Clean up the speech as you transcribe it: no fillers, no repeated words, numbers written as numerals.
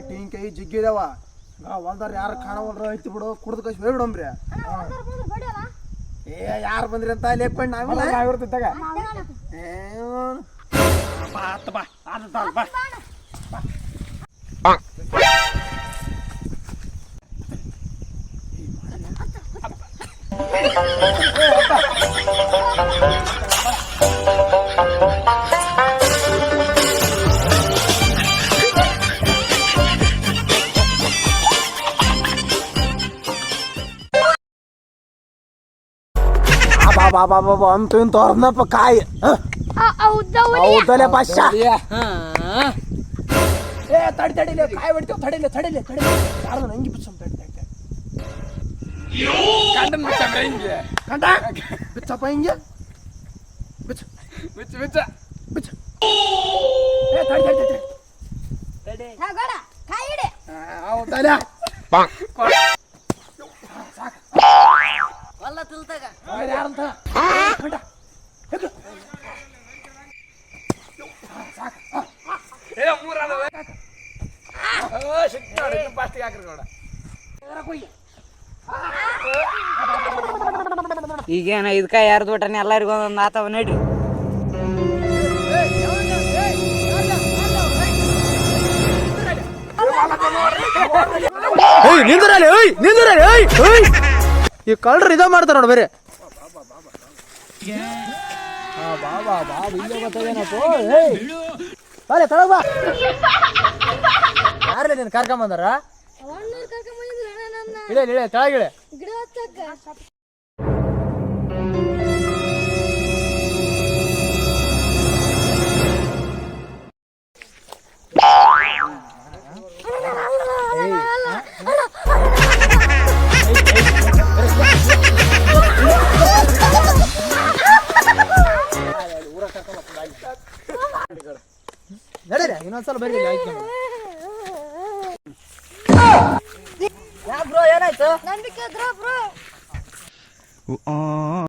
ಟೀಂಕೈ ಜಿಗ್ಗಿದಾವ ಹೊಲ್ದಾರ ಯಾರು ಕಾಣವಲ್ರ ಐತಿ ಬಿಡು ಕುಡ್ದು ಕಷ್ಟ ಹೋಗ್ಬಿಡಮ್ರಿ ಏ ಯಾರು ಬಂದ್ರಿ ಅಂತ ಲೇಪಣ್ಣ ನಾವಿರ್ತಿದ್ದಾಗ ಬಾಬಾ ಅಂತೂ ಇಂತ ಹೊರನಪ್ಪ ಕಾಯಿ ಹೌದಲೆ ಪಾಶ ಏ ತಡಿಲೆ ಕಾಯಿ ಬಿಡ್ತೀವಿ ತಡಿಲೆ ಯಾರು ನಂಗೆ ಬಿಚ್ಚಮ್ ತಡಿ ಕಂಡ ಬಿಚ್ಚಪ್ಪ ಹಿಂಗೆ ಬಿಚ್ಚ ಏ ತಡಿ ಹೌದಲೆ ವಲ್ಲ ತಿಲ್ತಾಗ ಯಾರಂತ ಈಗೇನ ಇದಕ್ಕ ಯಾರ್ದು ಒಟ್ಟನೆ ಎಲ್ಲರಿಗೂ ಒಂದೊಂದು ಆತವ ನಡ್ರಿ ನಿಂದ್ರಲ್ಲಿ ಈ ಕಳ್ರು ಇದ ಮಾಡ್ತಾರ ನೋಡ ಬೇರೆ ಯಾರೇ ನೀನ್ ಕರ್ಕೊಂಬಂದಾರ ಇಳೆ ತೆಳಗಿಳೆ ನಡೀರಿ ಇನ್ನೊಂದ್ಸಲ ಬರ್ರಿ ಆಯ್ತು ಬ್ರೋ ಏನಾಯ್ತು ನಂಬಿಕೆ ಬ್ರೋ